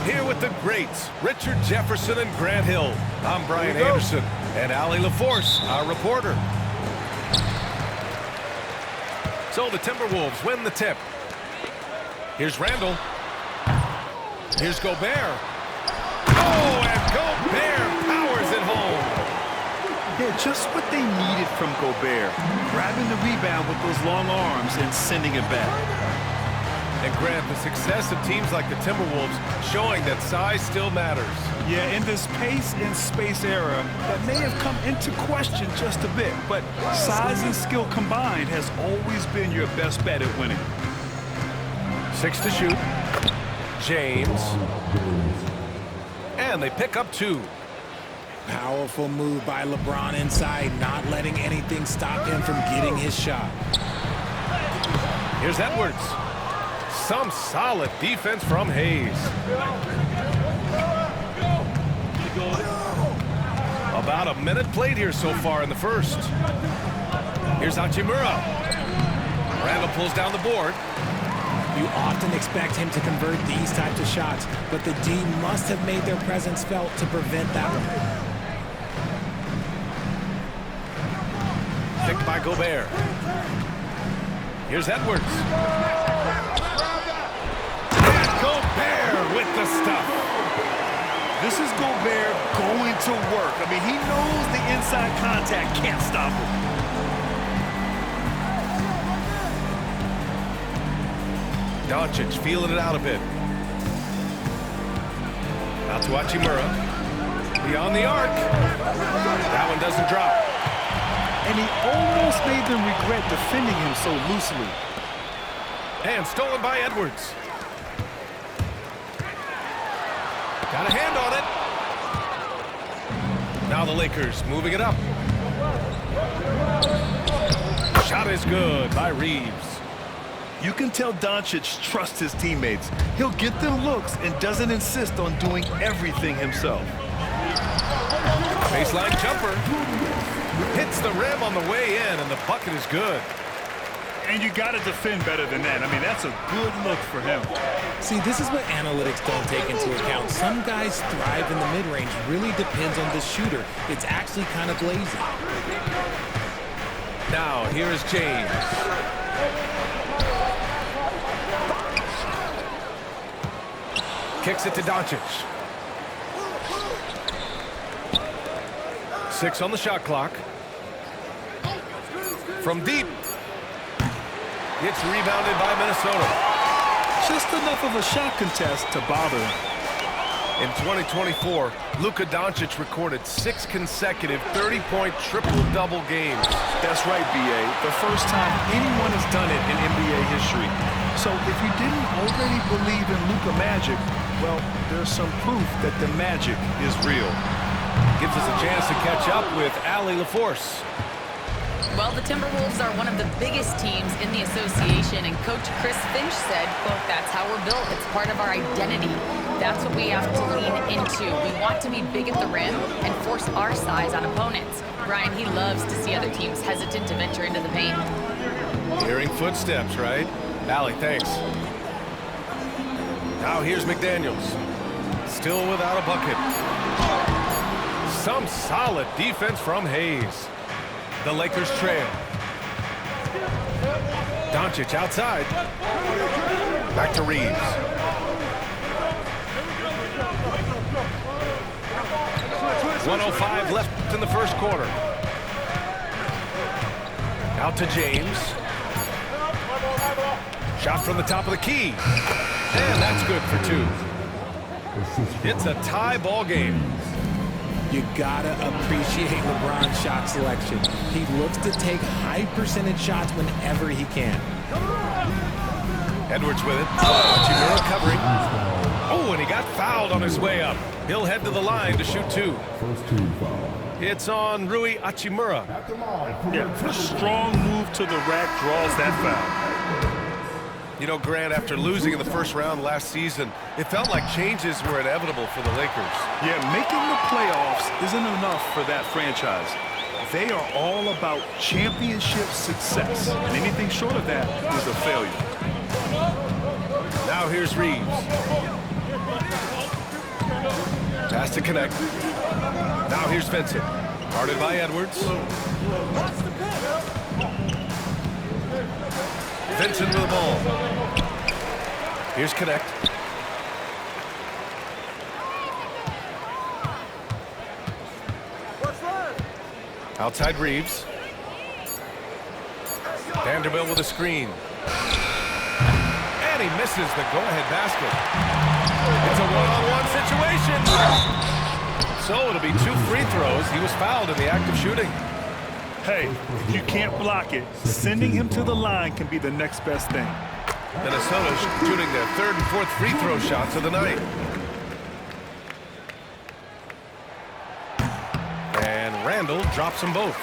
Here with the greats, Richard Jefferson and Grant Hill. I'm Brian Anderson, and Allie LaForce, our reporter. So the Timberwolves win the tip. Here's Randall. Here's Gobert. Oh, and Gobert powers it home. Yeah, just what they needed from Gobert. Grabbing the rebound with those long arms and sending it back. And Grant, the success of teams like the Timberwolves showing that size still matters. Yeah, in this pace and space era, that may have come into question just a bit, but size and skill combined has always been your best bet at winning. 6 to shoot. James. And they pick up 2. Powerful move by LeBron inside, not letting anything stop him from getting his shot. Here's Edwards. Some solid defense from Hayes. About a minute played here so far in the first. Here's Hachimura. Randall pulls down the board. You often expect him to convert these types of shots, but the D must have made their presence felt to prevent that one. Picked by Gobert. Here's Edwards. And Gobert with the stuff. This is Gobert going to work. I mean, he knows the inside contact can't stop him. Doncic feeling it out a bit. Out to Hachimura. Beyond the arc. That one doesn't drop. And he almost made them regret defending him so loosely. And stolen by Edwards. Got a hand on it. Now the Lakers moving it up. Shot is good by Reeves. You can tell Doncic trusts his teammates. He'll get them looks and doesn't insist on doing everything himself. Baseline jumper. Hits the rim on the way in, and the bucket is good. And you got to defend better than that. I mean, that's a good look for him. See, this is what analytics don't take into account. Some guys thrive in the mid-range. Really depends on the shooter. It's actually kind of lazy. Now, here is James. Kicks it to Doncic. 6 on the shot clock. From deep. It's rebounded by Minnesota. Just enough of a shot contest to bother him. In 2024, Luka Doncic recorded 6 consecutive 30-point triple-double games. That's right, B.A. The first time anyone has done it in NBA history. So if you didn't already believe in Luka Magic, well, there's some proof that the magic is real. Gives us a chance to catch up with Allie LaForce. Well, the Timberwolves are one of the biggest teams in the association, and Coach Chris Finch said, quote, "That's how we're built. It's part of our identity. That's what we have to lean into. We want to be big at the rim and force our size on opponents." Brian, he loves to see other teams hesitant to venture into the paint. Hearing footsteps, right? Allie, thanks. Now here's McDaniels. Still without a bucket. Some solid defense from Hayes. The Lakers trail. Doncic outside. Back to Reeves. .105 left in the first quarter. Out to James. Shot from the top of the key. And that's good for 2. It's a tie ball game. You gotta appreciate LeBron's shot selection. He looks to take high percentage shots whenever he can. Edwards with it. Hachimura covering. Oh, and he got fouled on his way up. He'll head to the line to shoot 2. It's on Rui Hachimura. Yeah, a strong move to the rack draws that foul. You know, Grant, after losing in the first round last season, it felt like changes were inevitable for the Lakers. Yeah, making the playoffs isn't enough for that franchise. They are all about championship success, and anything short of that is a failure. Now here's Reeves. Pass to connect. Now here's Vincent. Guarded by Edwards. Vincent with the ball. Here's connect. Outside Reeves. Vanderbilt with a screen. And he misses the go-ahead basket. It's a one-on-one situation. So it'll be 2 free throws. He was fouled in the act of shooting. Hey, if you can't block it, sending him to the line can be the next best thing. Minnesota shooting their 3rd and 4th free throw shots of the night. And Randall drops them both.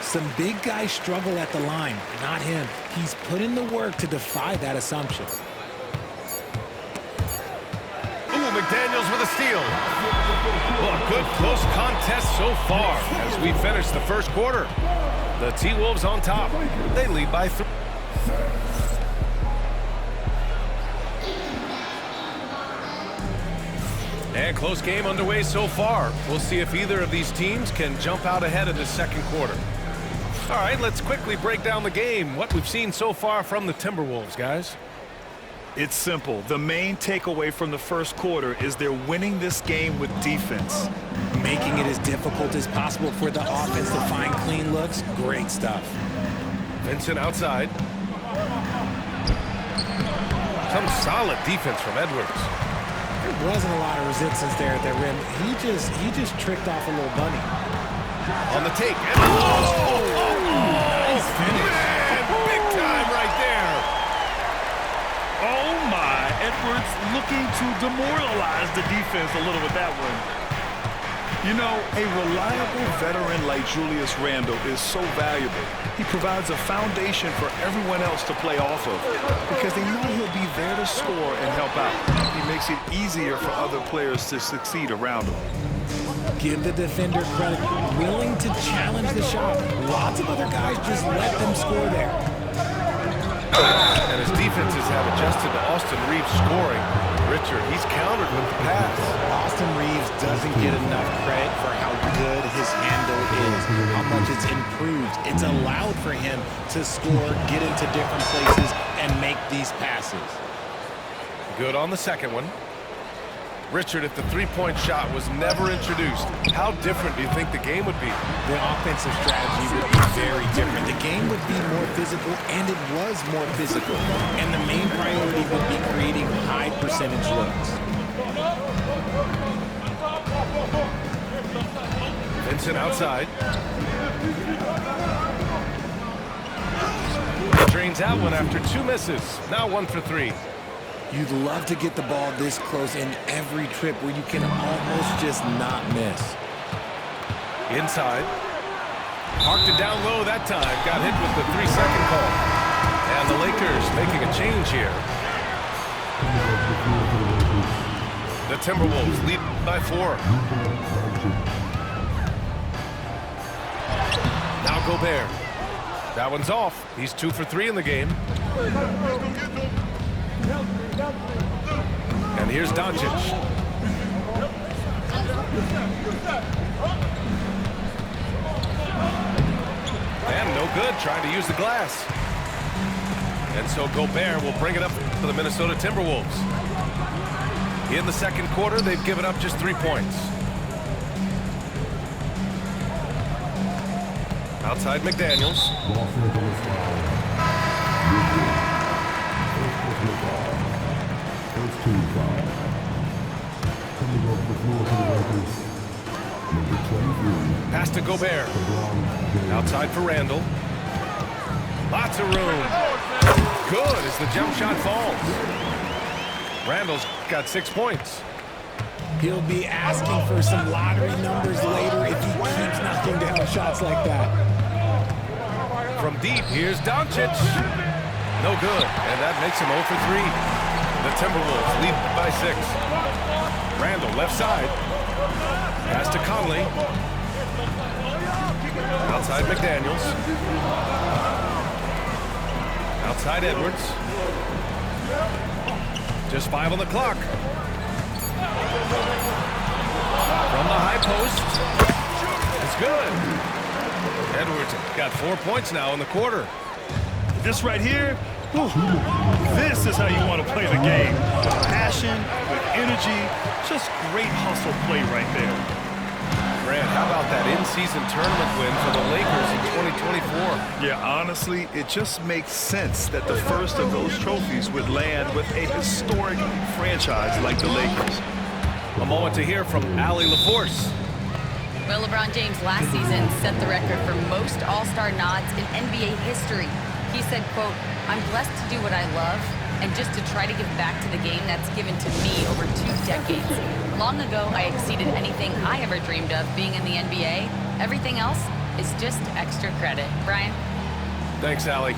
Some big guys struggle at the line, not him. He's put in the work to defy that assumption. Ooh, McDaniels with a steal. Well, a good close contest so far as we finish the first quarter. The T-Wolves on top. They lead by 3. And close game underway so far. We'll see if either of these teams can jump out ahead of the second quarter. All right, let's quickly break down the game. What we've seen so far from the Timberwolves, guys. It's simple. The main takeaway from the first quarter is they're winning this game with defense. Making it as difficult as possible for the offense to find clean looks. Great stuff. Vincent outside. Some solid defense from Edwards. There wasn't a lot of resistance there at that rim. He just tricked off a little bunny. On the take. And Nice finish. Man, big time right there. Oh my, Edwards looking to demoralize the defense a little with that one. You know, a reliable veteran like Julius Randle is so valuable. He provides a foundation for everyone else to play off of because they know he'll be there to score and help out. He makes it easier for other players to succeed around him. Give the defender credit, willing to challenge the shot. Lots of other guys just let them score there. And his defenses have adjusted to Austin Reeves scoring. Richard, he's countered with the pass. Austin Reeves doesn't get enough credit for how good his handle is, how much it's improved. It's allowed for him to score, get into different places, and make these passes. Good on the second one. Richard, if the three-point shot was never introduced, how different do you think the game would be? The offensive strategy would be very different. The game would be more physical, and it was more physical. And the main priority would be creating high-percentage looks. Vincent outside. Drains out one after 2 misses. Now 1 for 3. You'd love to get the ball this close in every trip where you can almost just not miss. Inside. Parked it down low that time. Got hit with the 3-second call. And the Lakers making a change here. The Timberwolves lead by 4. Now Gobert. That one's off. He's 2 for 3 in the game. And here's Doncic. And no good, trying to use the glass. And so Gobert will bring it up for the Minnesota Timberwolves. In the second quarter, they've given up just 3 points. Outside McDaniels. Pass to Gobert. Outside for Randall. Lots of room. Good as the jump shot falls. Randall's got 6 points. He'll be asking for some lottery numbers later if he keeps knocking down shots like that. From deep, here's Doncic. No good, and that makes him 0 for 3. The Timberwolves lead by 6. Randall left side. Pass to Conley. Outside McDaniels. Outside Edwards. Just 5 on the clock. post. It's good. Edwards got 4 points now in the quarter. This right here, whew, this is how you want to play the game. With passion, with energy, just great hustle play right there. Grant, how about that in-season tournament win for the Lakers in 2024? Yeah, honestly, it just makes sense that the first of those trophies would land with a historic franchise like the Lakers. A moment to hear from Allie LaForce. Well, LeBron James last season set the record for most All-Star nods in NBA history. He said, quote, "I'm blessed to do what I love and just to try to give back to the game that's given to me over 2 decades. Long ago, I exceeded anything I ever dreamed of being in the NBA. Everything else is just extra credit." Brian? Thanks, Allie.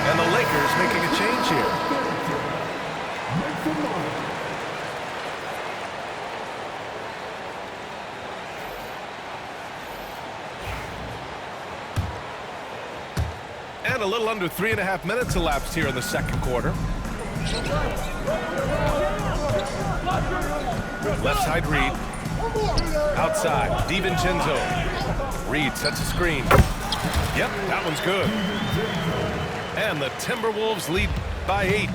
And the Lakers making a change here. And a little under 3.5 minutes elapsed here in the second quarter. Left side Reed. Outside, DiVincenzo. Reed sets a screen. Yep, that one's good. And the Timberwolves lead by 8.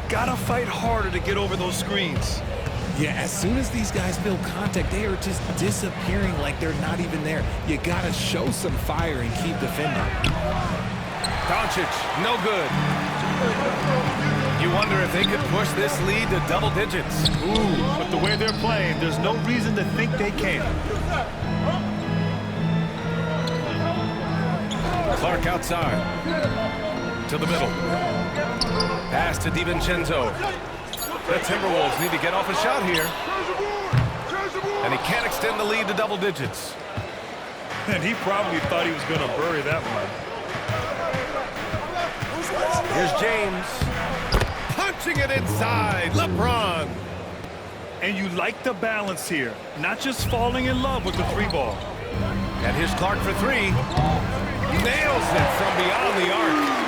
Gotta fight harder to get over those screens. Yeah, as soon as these guys feel contact, they are just disappearing like they're not even there. You gotta show some fire and keep defending. Doncic, no good. You wonder if they could push this lead to double digits. Ooh, but the way they're playing, there's no reason to think they can. Clark outside. To the middle. Pass to DiVincenzo. The Timberwolves need to get off a shot here. And he can't extend the lead to double digits. And he probably thought he was going to bury that one. Here's James. Punching it inside. LeBron. And you like the balance here. Not just falling in love with the 3-ball. And here's Clark for 3. Nails it from beyond the arc.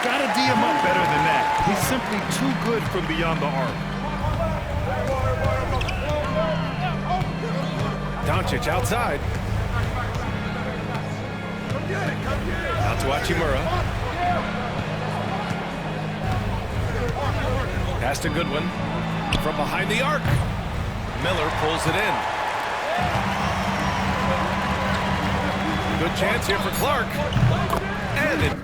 Gotta D him up better than that. He's simply too good from beyond the arc. Doncic outside. Out to Hachimura. Pass to Goodwin. From behind the arc. Miller pulls it in. Good chance here for Clark. And it